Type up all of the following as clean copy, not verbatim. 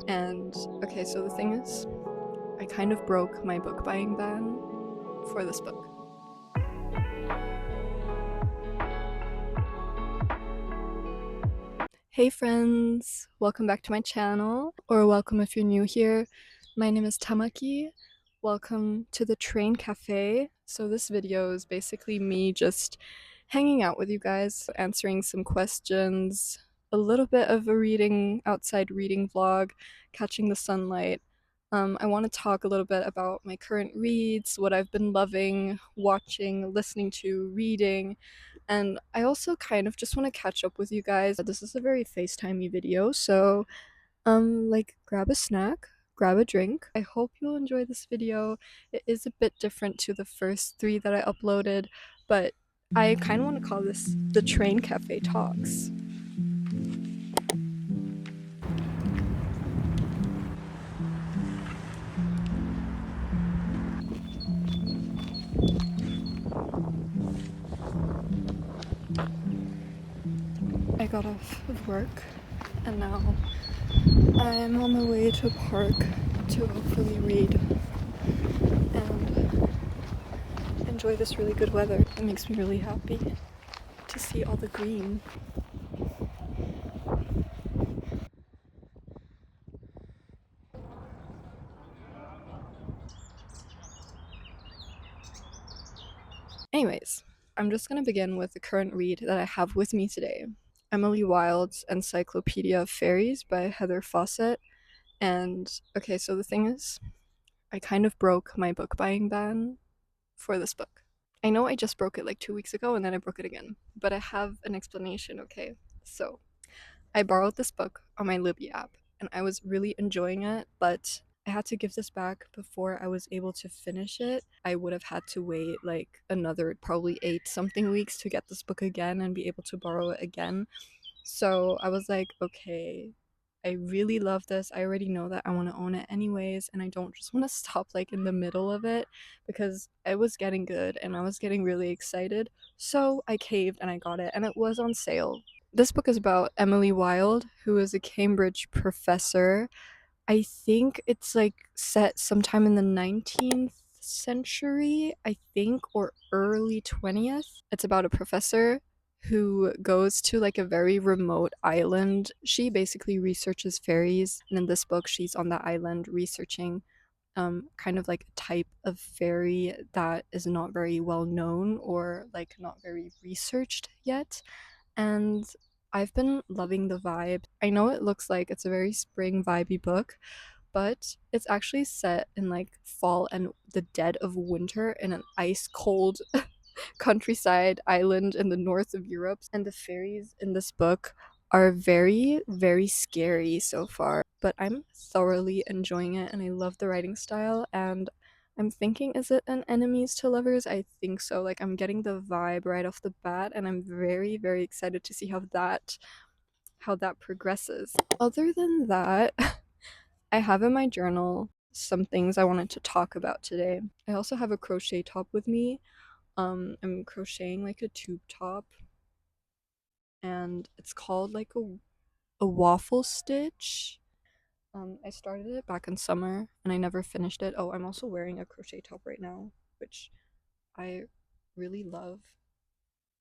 And okay, so the thing is, I kind of broke my book buying ban for this book. Hey friends, welcome back to my channel, or welcome if you're new here. My name is Tamaki. Welcome to the Train Cafe. So this video is basically me just hanging out with you guys, answering some questions, a little bit of a outside reading vlog, catching the sunlight. I want to talk a little bit about my current reads, what I've been loving, watching, listening to, reading, and I also kind of just want to catch up with you guys. This is a very FaceTimey video, so like grab a snack, grab a drink. I hope you'll enjoy this video. It is a bit different to the first three that I uploaded, but I kind of want to call this the Train Cafe Talks. I got off of work and now I'm on my way to a park to hopefully read and enjoy this really good weather. It makes me really happy to see all the green. Anyways, I'm just going to begin with the current read that I have with me today. Emily Wilde's Encyclopedia of Fairies by Heather Fawcett. And okay, so the thing is, I kind of broke my book buying ban for this book. I know I just broke it like 2 weeks ago and then I broke it again, but I have an explanation, okay? So, I borrowed this book on my Libby app and I was really enjoying it, but I had to give this back before I was able to finish it. I would have had to wait like another probably 8 something weeks to get this book again and be able to borrow it again. So I was like, okay, I really love this. I already know that I want to own it anyways, and I don't just want to stop like in the middle of it because it was getting good and I was getting really excited. So I caved and I got it, and it was on sale. This book is about Emily Wilde, who is a Cambridge professor. I think it's like set sometime in the 19th century, I think, or early 20th. It's about a professor who goes to like a very remote island. She basically researches fairies, and in this book, she's on the island researching kind of like a type of fairy that is not very well known or like not very researched yet. And I've been loving the vibe. I know it looks like it's a very spring vibey book, but it's actually set in like fall and the dead of winter in an ice cold countryside island in the north of Europe. And the fairies in this book are very, very scary so far, but I'm thoroughly enjoying it and I love the writing style. And I'm thinking, is it an enemies to lovers? I think so. Like, I'm getting the vibe right off the bat, and I'm very, very excited to see how that progresses. Other than that, I have in my journal some things I wanted to talk about today. I also have a crochet top with me. I'm crocheting like a tube top, and it's called like a waffle stitch. I started it back in summer and I never finished it. Oh, I'm also wearing a crochet top right now, which I really love.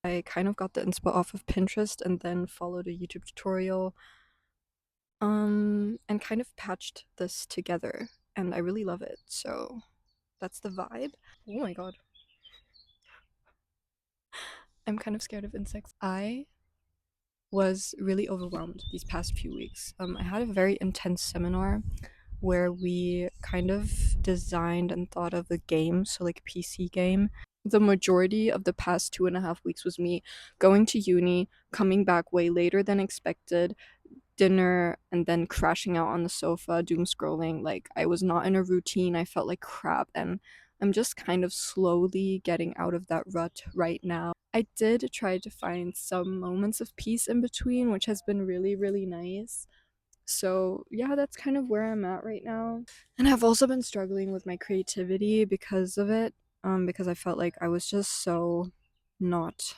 I kind of got the inspo off of Pinterest and then followed a YouTube tutorial and kind of patched this together, and I really love it. So that's the vibe. Oh my god. I'm kind of scared of insects. I was really overwhelmed these past few weeks. I had a very intense seminar where we kind of designed and thought of a game, so like a PC game. The majority of the past 2.5 weeks was me going to uni, coming back way later than expected, dinner, and then crashing out on the sofa, doom scrolling. Like, I was not in a routine. I felt like crap, and I'm just kind of slowly getting out of that rut right now. I did try to find some moments of peace in between, which has been really, really nice. So, yeah, that's kind of where I'm at right now. And I've also been struggling with my creativity because of it, because I felt like I was just so not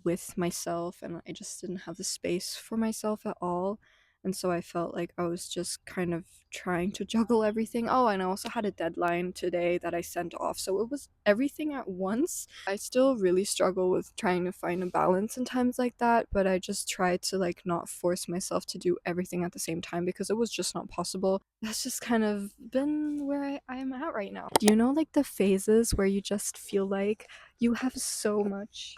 with myself and I just didn't have the space for myself at all. And so I felt like I was just kind of trying to juggle everything. Oh, and I also had a deadline today that I sent off. So it was everything at once. I still really struggle with trying to find a balance in times like that, but I just try to like not force myself to do everything at the same time because it was just not possible. That's just kind of been where I am at right now. Do you know like the phases where you just feel like you have so much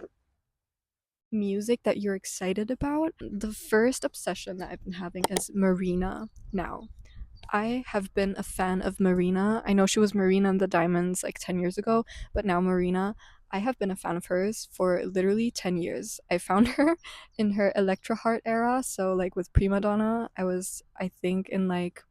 music that you're excited about? The first obsession that I've been having is Marina now. I have been a fan of Marina. I know she was Marina and the Diamonds like 10 years ago, but now Marina, I have been a fan of hers for literally 10 years. I found her in her Electra Heart era. So, like with Prima Donna, I was, I think, in like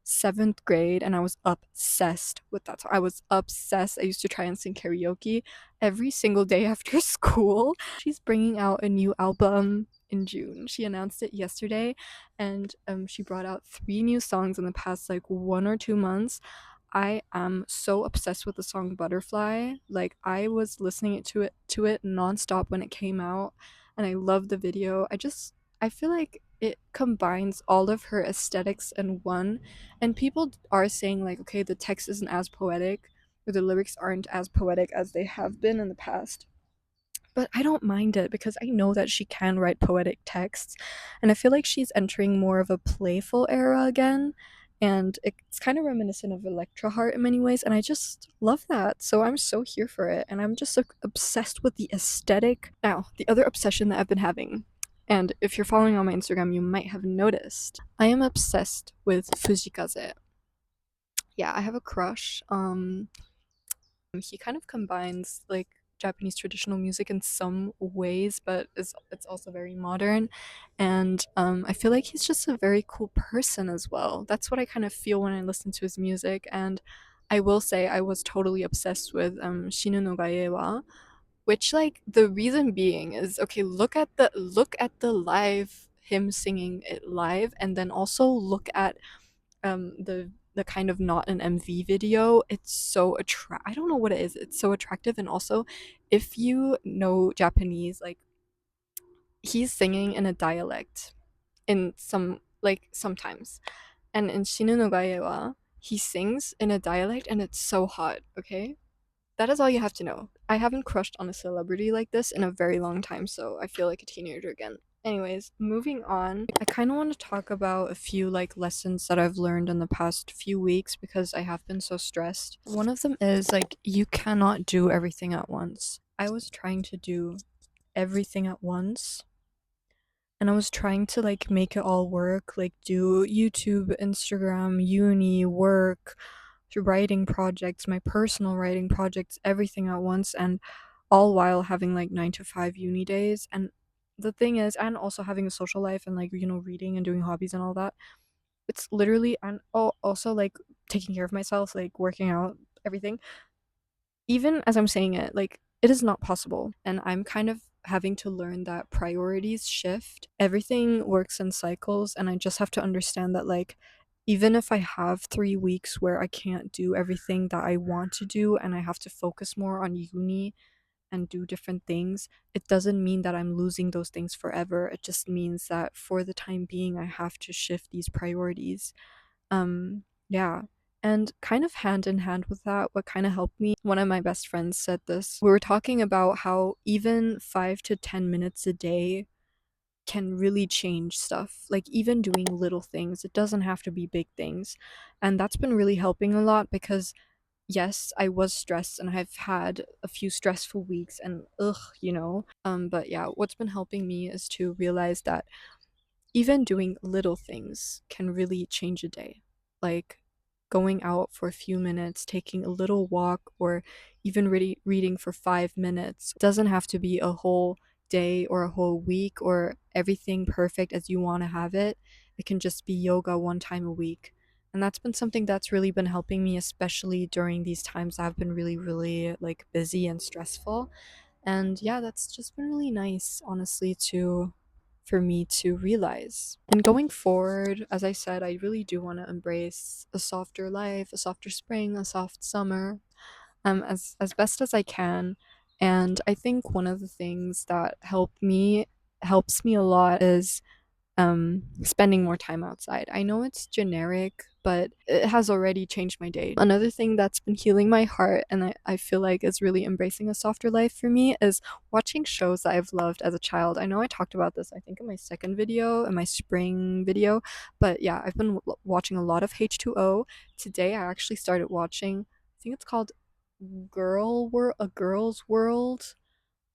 seventh grade and I was obsessed with that song. I was obsessed. I used to try and sing karaoke every single day after school. She's bringing out a new album in June. She announced it yesterday, and she brought out 3 new songs in the past like 1 or 2 months. I am so obsessed with the song Butterfly. Like I was listening to it nonstop when it came out, and I love the video. I feel like it combines all of her aesthetics in one, and people are saying like, okay, the text isn't as poetic or the lyrics aren't as poetic as they have been in the past, but I don't mind it because I know that she can write poetic texts, and I feel like she's entering more of a playful era again, and it's kind of reminiscent of Electra Heart in many ways, and I just love that. So I'm so here for it, and I'm just like obsessed with the aesthetic. Now, the other obsession that I've been having, and if you're following on my Instagram, you might have noticed, I am obsessed with Fujikaze. Yeah, I have a crush. He kind of combines like Japanese traditional music in some ways, but it's also very modern. And I feel like he's just a very cool person as well. That's what I kind of feel when I listen to his music. And I will say I was totally obsessed with Shinu no Gaewa, which like the reason being is okay, look at the live him singing it live, and then also look at the kind of not an MV video. It's so I don't know what it is. It's so attractive, and also if you know Japanese, like he's singing in a dialect in some like sometimes. And in Shinu no Gae wa he sings in a dialect and it's so hot, okay? That is all you have to know. I haven't crushed on a celebrity like this in a very long time, so I feel like a teenager again. Anyways, moving on, I kind of want to talk about a few like lessons that I've learned in the past few weeks because I have been so stressed. One of them is like you cannot do everything at once. I was trying to do everything at once, and I was trying to like make it all work, like do YouTube, Instagram, uni, work, writing projects, my personal writing projects, everything at once, and all while having like 9 to 5 uni days. And the thing is, and also having a social life and like, reading and doing hobbies and all that. It's literally, and also like taking care of myself, like working out, everything. Even as I'm saying it, like it is not possible. And I'm kind of having to learn that priorities shift. Everything works in cycles, and I just have to understand that, like, even if I have 3 weeks where I can't do everything that I want to do and I have to focus more on uni and do different things, it doesn't mean that I'm losing those things forever. It just means that for the time being, I have to shift these priorities. Yeah. And kind of hand in hand with that, what kind of helped me, one of my best friends said this. We were talking about how even 5 to 10 minutes a day can really change stuff. Like even doing little things, it doesn't have to be big things. And that's been really helping a lot because yes, I was stressed and I've had a few stressful weeks and but yeah, what's been helping me is to realize that even doing little things can really change a day. Like going out for a few minutes, taking a little walk, or even reading for 5 minutes. It doesn't have to be a whole day or a whole week or everything perfect as you want to have it. It can just be yoga 1 time a week. And that's been something that's really been helping me, especially during these times that have been really, really like busy and stressful. And yeah, that's just been really nice, honestly, to for me to realize. And going forward, as I said, I really do want to embrace a softer life, a softer spring, a soft summer, as best as I can. And I think one of the things that helps me a lot is spending more time outside. I know it's generic, but it has already changed my day. Another thing that's been healing my heart and I feel like is really embracing a softer life for me is watching shows that I've loved as a child. I know I talked about this, I think, in my second video, in my spring video, but yeah, I've been watching a lot of H2O. Today, I actually started watching, I think it's called A Girl's World,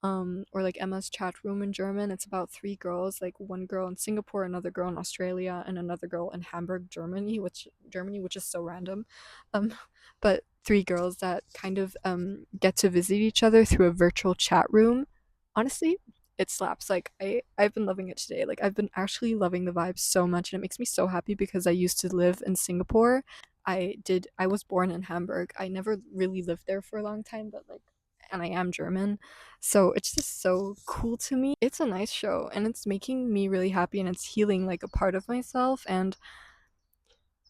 or like Emma's chat room in German. It's about three girls, like one girl in Singapore, another girl in Australia, and another girl in Hamburg, Germany, which is so random. Um, but three girls that kind of get to visit each other through a virtual chat room. Honestly, it slaps. Like I've been loving it today. Like I've been actually loving the vibes so much, and it makes me so happy because I used to live in Singapore. I was born in Hamburg. I never really lived there for a long time, but like, and I am German, so it's just so cool to me. It's a nice show and it's making me really happy and it's healing like a part of myself and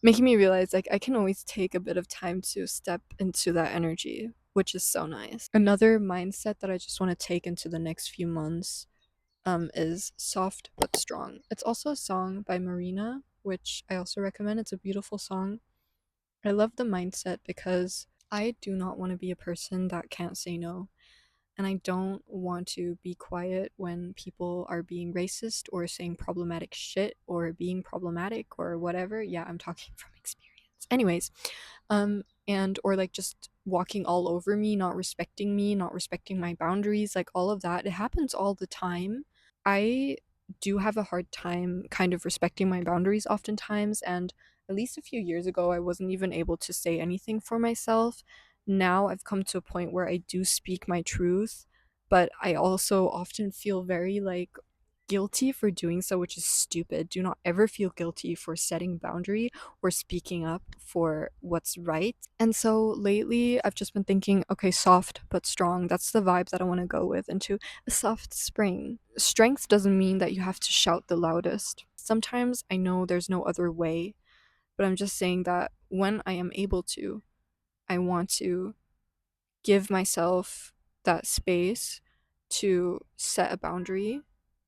making me realize like I can always take a bit of time to step into that energy, which is so nice. Another mindset that I just want to take into the next few months is soft but strong. It's also a song by Marina, which I also recommend. It's a beautiful song. I love the mindset because I do not want to be a person that can't say no. And I don't want to be quiet when people are being racist or saying problematic shit or being problematic or whatever. Yeah, I'm talking from experience. Anyways, and or like just walking all over me, not respecting my boundaries, like all of that. It happens all the time. I do have a hard time kind of respecting my boundaries oftentimes, and at least a few years ago I wasn't even able to say anything for myself. Now I've come to a point where I do speak my truth, but I also often feel very like guilty for doing so, which is stupid. Do not ever feel guilty for setting boundary or speaking up for what's right. And so lately I've just been thinking, okay, soft but strong. That's the vibe that I want to go with into a soft spring. Strength doesn't mean that you have to shout the loudest. Sometimes I know there's no other way, but I'm just saying that when I am able to, I want to give myself that space to set a boundary,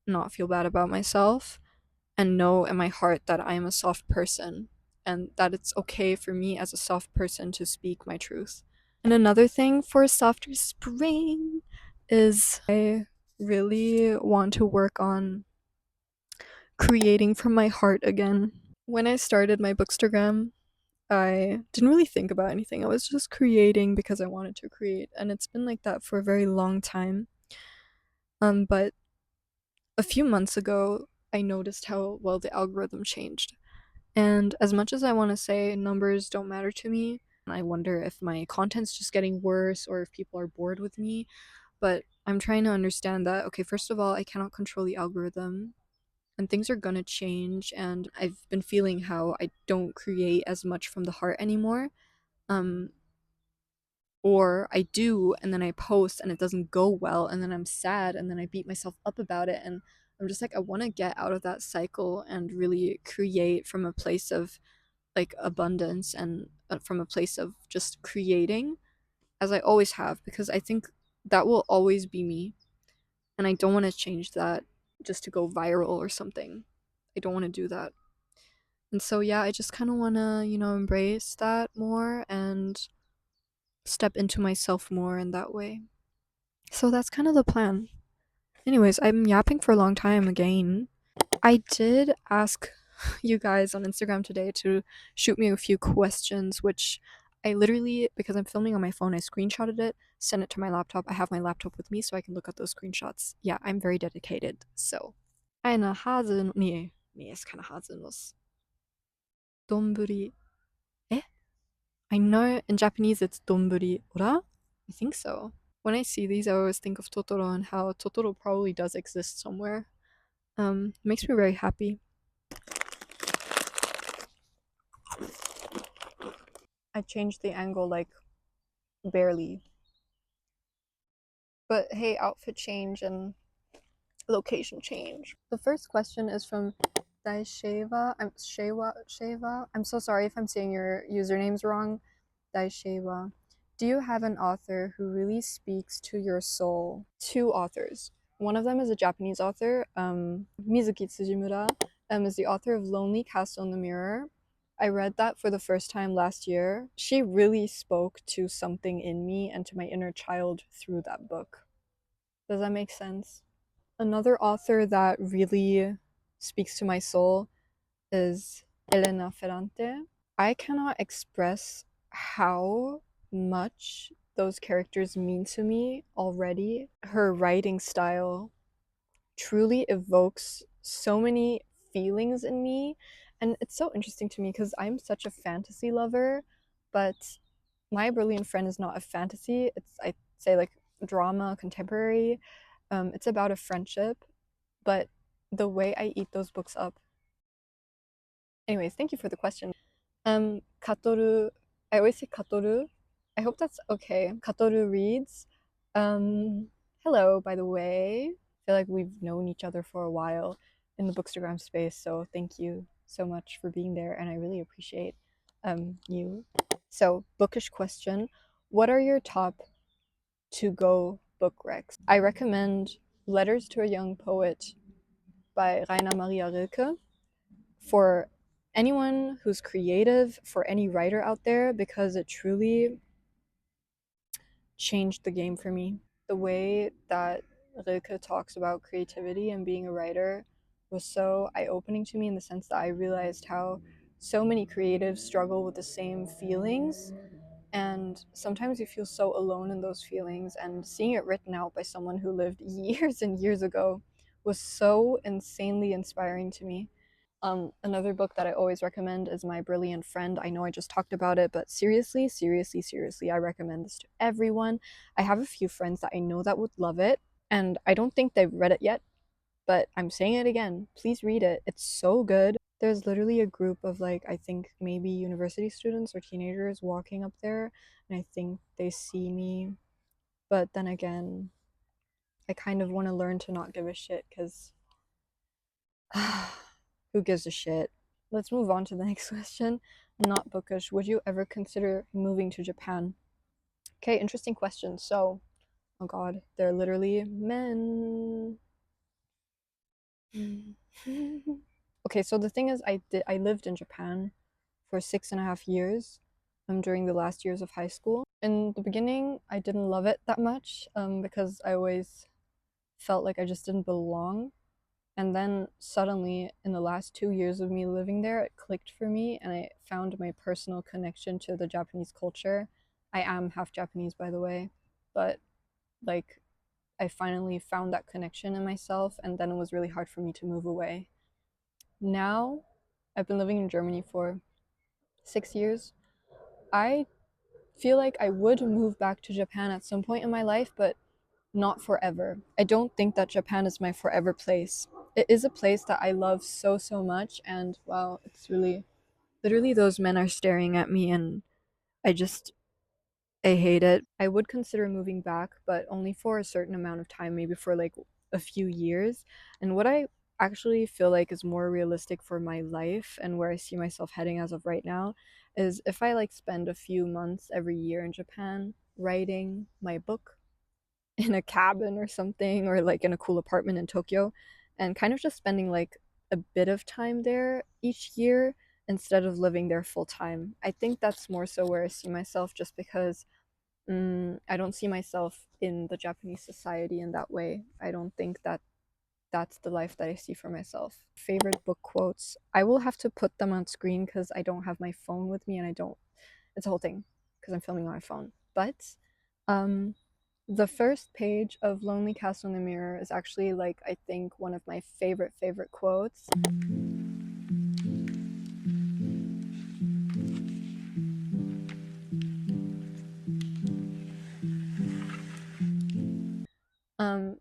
not feel bad about myself, and know in my heart that I am a soft person and that it's okay for me as a soft person to speak my truth. And another thing for a softer spring is I really want to work on creating from my heart again. When I started my Bookstagram, I didn't really think about anything. I was just creating because I wanted to create, and it's been like that for a very long time. But a few months ago, I noticed how well the algorithm changed. And as much as I want to say numbers don't matter to me, I wonder if my content's just getting worse or if people are bored with me. But I'm trying to understand that, okay, first of all, I cannot control the algorithm and things are gonna change. And I've been feeling how I don't create as much from the heart anymore. Um, or I do and then I post and it doesn't go well and then I'm sad and then I beat myself up about it. And I'm just like, I want to get out of that cycle and really create from a place of like abundance and from a place of just creating as I always have, because I think that will always be me and I don't want to change that just to go viral or something. I don't want to do that. And so yeah, I just kind of want to, embrace that more and step into myself more in that way. So that's kind of the plan. Anyways, I'm yapping for a long time again. I did ask you guys on Instagram today to shoot me a few questions, which I literally, because I'm filming on my phone, I screenshotted it, sent it to my laptop. I have my laptop with me so I can look at those screenshots. Yeah, I'm very dedicated. So, eine Hase, nee, ist keine Haselnuss. Donburi. Eh? I know in Japanese it's donburi, oder? I think so. When I see these, I always think of Totoro and how Totoro probably does exist somewhere. Makes me very happy. I changed the angle like barely. But hey, outfit change and location change. The first question is from Daisheva. Sheva. I'm so sorry if I'm saying your usernames wrong. Daisheva. Do you have an author who really speaks to your soul? Two authors. One of them is a Japanese author, Mizuki Tsujimura, is the author of Lonely Castle in the Mirror. I read that for the first time last year. She really spoke to something in me and to my inner child through that book. Does that make sense? Another author that really speaks to my soul is Elena Ferrante. I cannot express how much those characters mean to me already. Her writing style truly evokes so many feelings in me. And it's so interesting to me because I'm such a fantasy lover, but my brilliant friend is not a fantasy. It's, I say, like drama, contemporary. It's about a friendship, but the way I eat those books up. Anyways, thank you for the question. Katoru, I always say Katoru. I hope that's okay. Katoru reads. Um, Hello, by the way. I feel like we've known each other for a while in the Bookstagram space, so thank you so much for being there, and I really appreciate you. So, bookish question. What are your top to-go book recs? I recommend Letters to a Young Poet by Rainer Maria Rilke for anyone who's creative, for any writer out there, because it truly changed the game for me. The way that Rilke talks about creativity and being a writer was so eye-opening to me, in the sense that I realized how so many creatives struggle with the same feelings, and sometimes you feel so alone in those feelings, and seeing it written out by someone who lived years and years ago was so insanely inspiring to me. Another book that I always recommend is My Brilliant Friend. I know I just talked about it, but seriously, seriously, seriously, I recommend this to everyone. I have a few friends that I know that would love it, and I don't think they've read it yet, but I'm saying it again. Please read it. It's so good. There's literally a group of, like, I think maybe university students or teenagers walking up there, and I think they see me. But then again, I kind of want to learn to not give a shit, because who gives a shit? Let's move on to the next question. Not bookish. Would you ever consider moving to Japan? Okay, interesting question. So, oh god, they're literally men. Okay, so the thing is, I lived in Japan for 6.5 years during the last years of high school. In the beginning, I didn't love it that much because I always felt like I just didn't belong. And then suddenly, in the last 2 years of me living there, it clicked for me, and I found my personal connection to the Japanese culture. I am half Japanese, by the way, but like, I finally found that connection in myself, and then it was really hard for me to move away. Now, I've been living in Germany for 6 years. I feel like I would move back to Japan at some point in my life, but not forever. I don't think that Japan is my forever place. It is a place that I love so, so much, and wow, it's really, literally, those men are staring at me, and I just, I hate it. I would consider moving back, but only for a certain amount of time, maybe for like a few years. And what I actually feel like is more realistic for my life and where I see myself heading as of right now is if I like spend a few months every year in Japan writing my book in a cabin or something, or like in a cool apartment in Tokyo, and kind of just spending like a bit of time there each year instead of living there full time. I think that's more so where I see myself, just because I don't see myself in the Japanese society in that way. I don't think that that's the life that I see for myself. Favorite book quotes. I will have to put them on screen because I don't have my phone with me, and I don't, it's a whole thing because I'm filming on my phone. But um the first page of Lonely Castle in the Mirror is actually, like, I think one of my favorite quotes. Um,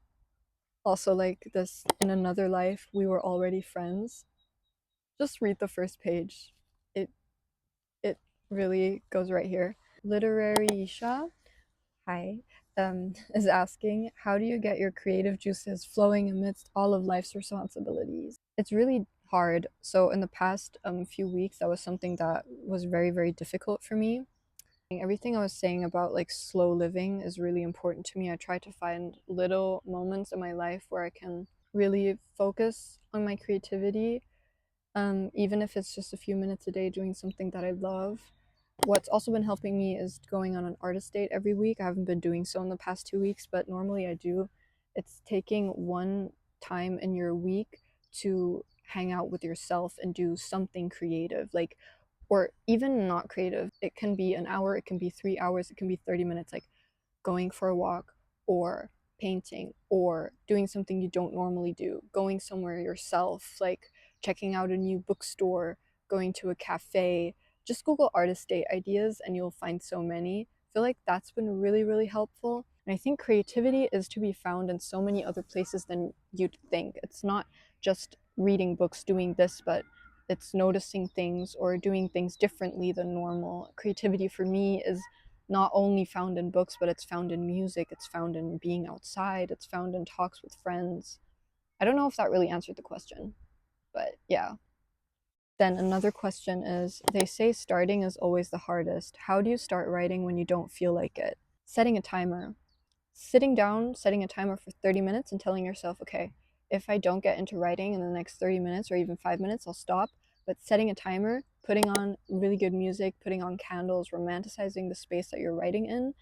Also, like this, in another life, we were already friends. Just read the first page. It it really goes right here. Literary Isha, hi, is asking, how do you get your creative juices flowing amidst all of life's responsibilities? It's really hard. So in the past few weeks, that was something that was very difficult for me. Everything I was saying about like slow living is really important to me. I try to find little moments in my life where I can really focus on my creativity, even if it's just a few minutes a day doing something that I love. What's also been helping me is going on an artist date every week. I haven't been doing so in the past 2 weeks, but normally I do. It's taking one time in your week to hang out with yourself and do something creative, like, or even not creative. It can be an hour, it can be 3 hours, it can be 30 minutes, like going for a walk or painting or doing something you don't normally do, going somewhere yourself, like checking out a new bookstore, going to a cafe. Just Google artist date ideas and you'll find so many. I feel like that's been really, really helpful. And I think creativity is to be found in so many other places than you'd think. It's not just reading books, doing this, but it's noticing things or doing things differently than normal. Creativity for me is not only found in books, but it's found in music, it's found in being outside, it's found in talks with friends. I don't know if that really answered the question, but yeah. Then another question is, they say starting is always the hardest. How do you start writing when you don't feel like it? Setting a timer. Sitting down, setting a timer for 30 minutes and telling yourself, okay, if I don't get into writing in the next 30 minutes or even 5 minutes, I'll stop. But setting a timer, putting on really good music, putting on candles, romanticizing the space that you're writing in,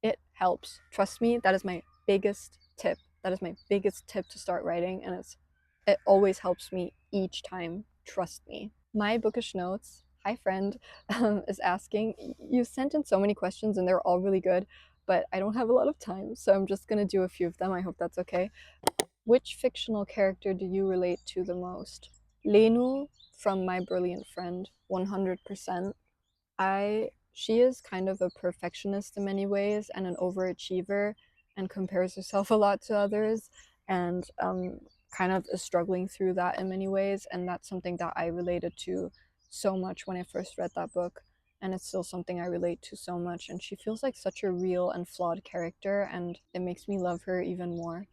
it helps. Trust me, that is my biggest tip. That is my biggest tip to start writing, and it always helps me each time. Trust me. My bookish notes, hi friend, is asking. You sent in so many questions, and they're all really good, but I don't have a lot of time, so I'm just gonna do a few of them. I hope that's okay. Which fictional character do you relate to the most? Lenu from My Brilliant Friend, 100%. She is kind of a perfectionist in many ways and an overachiever and compares herself a lot to others and kind of is struggling through that in many ways, and that's something that I related to so much when I first read that book, and it's still something I relate to so much, and she feels like such a real and flawed character and it makes me love her even more.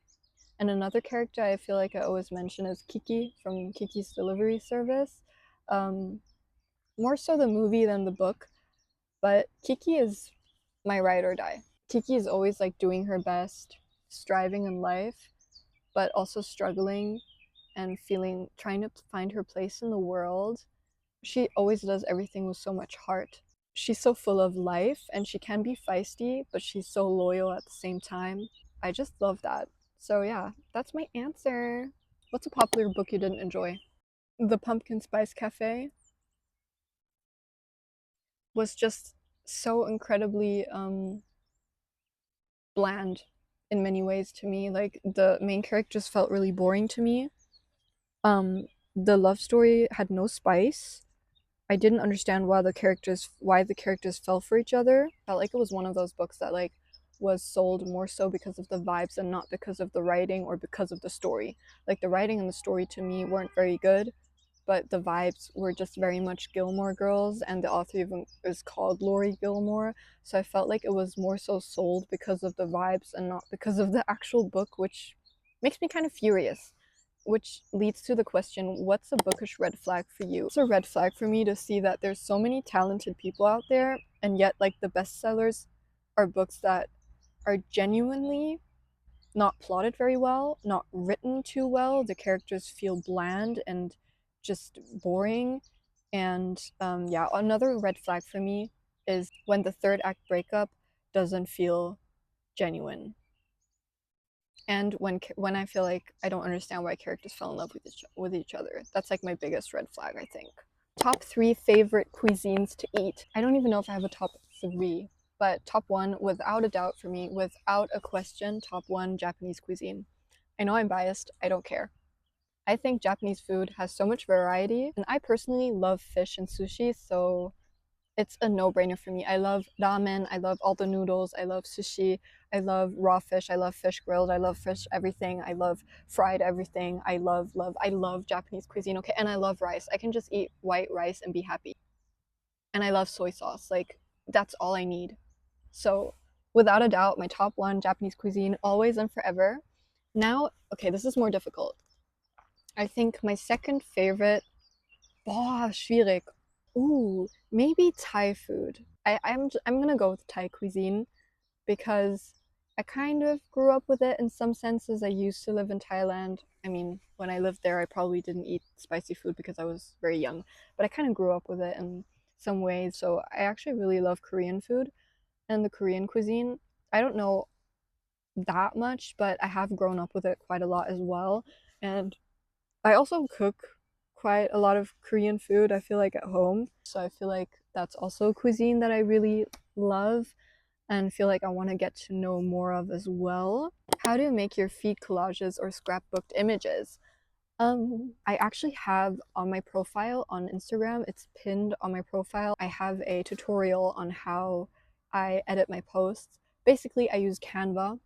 And another character I feel like I always mention is Kiki from Kiki's Delivery Service. um, More so the movie than the book, but Kiki is my ride or die. Kiki is always like doing her best, striving in life, but also struggling and feeling, trying to find her place in the world. She always does everything with so much heart. She's so full of life and she can be feisty, but she's so loyal at the same time. I just love that. So, yeah, that's my answer. What's a popular book you didn't enjoy? The Pumpkin Spice Cafe was just so incredibly bland in many ways to me. Like the main characters felt really boring to me. Um, the love story had no spice. I didn't understand why the characters fell for each other. Felt like it was one of those books that like was sold more so because of the vibes and not because of the writing or because of the story. Like the writing and the story to me weren't very good, but the vibes were just very much Gilmore Girls, and the author even is called Laurie Gilmore. So I felt like it was more so sold because of the vibes and not because of the actual book, which makes me kind of furious. Which leads to the question, what's a bookish red flag for you? It's a red flag for me to see that there's so many talented people out there, and yet like the bestsellers are books that are genuinely not plotted very well, not written too well. The characters feel bland and just boring. And yeah, another red flag for me is when the third act breakup doesn't feel genuine. And when I feel like I don't understand why characters fell in love with each other. That's like my biggest red flag, I think. Top 3 favorite cuisines to eat. I don't even know if I have a top 3, but top 1 without a doubt for me, without a question, top 1 Japanese cuisine. I know I'm biased, I don't care. I think Japanese food has so much variety, and I personally love fish and sushi, so it's a no-brainer for me. I love ramen, I love all the noodles, I love sushi, I love raw fish, I love fish grilled, I love fish everything, I love fried everything. I love Japanese cuisine, okay, and I love rice. I can just eat white rice and be happy. And I love soy sauce. Like that's all I need. So, without a doubt, my top 1 Japanese cuisine always and forever. Now, okay, this is more difficult. I think my second favorite, schwierig. Ooh, maybe Thai food. I'm gonna go with Thai cuisine because I kind of grew up with it in some senses. I used to live in Thailand. I mean, when I lived there, I probably didn't eat spicy food because I was very young, but I kind of grew up with it in some ways. So I actually really love Korean food and the Korean cuisine. I don't know that much, but I have grown up with it quite a lot as well. And I also cook quite a lot of Korean food, I feel like, at home. So I feel like that's also a cuisine that I really love and feel like I want to get to know more of as well. How to make your feed collages or scrapbooked images. I actually have on my profile on Instagram, it's pinned on my profile. I have a tutorial on how I edit my posts. Basically, I use Canva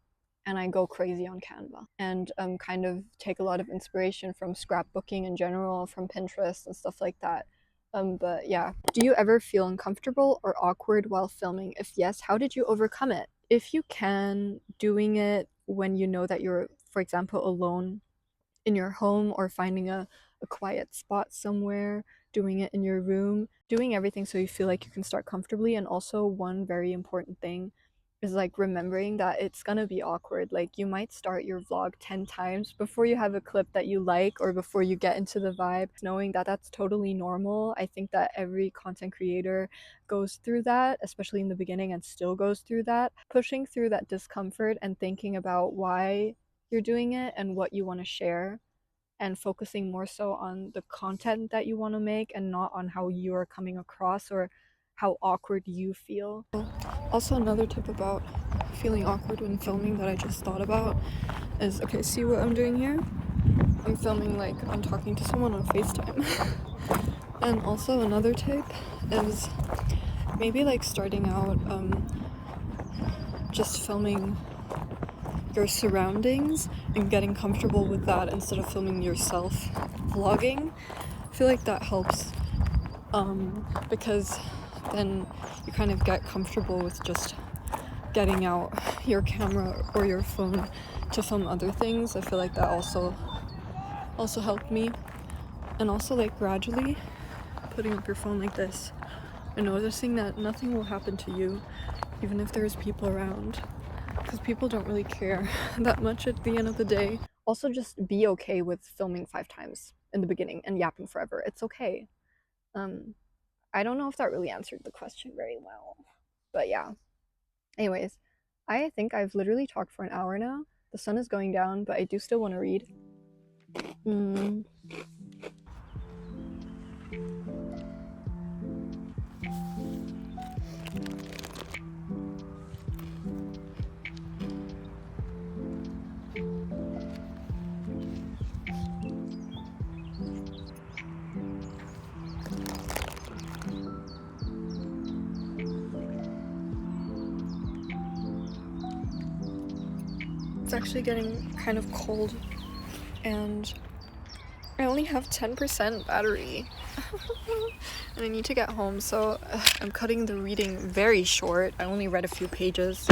and I go crazy on Canva and kind of take a lot of inspiration from scrapbooking in general, from Pinterest and stuff like that. But yeah, do you ever feel uncomfortable or awkward while filming? If yes, how did you overcome it? If you can, doing it when you know that you're, for example, alone in your home or finding a quiet spot somewhere, doing it in your room, doing everything so you feel like you can start comfortably. And also, one very important thing is like remembering that it's gonna be awkward. Like, you might start your vlog 10 times before you have a clip that you like or before you get into the vibe. Knowing that that's totally normal. I think that every content creator goes through that, especially in the beginning, and still goes through that. Pushing through that discomfort and thinking about why you're doing it and what you want to share, and focusing more so on the content that you want to make and not on how you're coming across or how awkward you feel. Also, another tip about feeling awkward when filming that I just thought about is, okay, see what I'm doing here? I'm filming like I'm talking to someone on FaceTime. And also another tip is maybe like starting out just filming your surroundings and getting comfortable with that instead of filming yourself vlogging. I feel like that helps because then you kind of get comfortable with just getting out your camera or your phone to film other things. I feel like that also helped me. And also, like, gradually putting up your phone like this and noticing that nothing will happen to you even if there's people around, because people don't really care that much at the end of the day. Also, just be okay with filming 5 times in the beginning and yapping forever. It's okay. I don't know if that really answered the question very well, but yeah. Anyways, I think I've literally talked for an hour now. The sun is going down, but I do still want to read. It's actually getting kind of cold, and I only have 10% battery. And I need to get home, so I'm cutting the reading very short. I only read a few pages.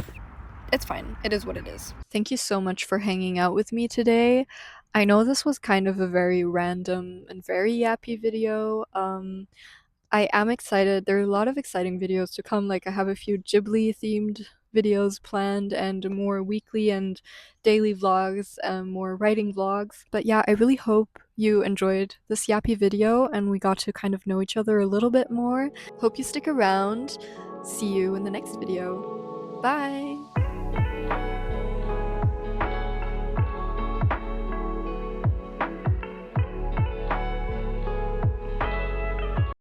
It's fine. It is what it is. Thank you so much for hanging out with me today. I know this was kind of a very random and very yappy video. I am excited. There are a lot of exciting videos to come. Like, I have a few Ghibli themed videos planned and more weekly and daily vlogs, more writing vlogs. But yeah, I really hope you enjoyed this yappy video and we got to kind of know each other a little bit more. Hope you stick around. See you in the next video. Bye!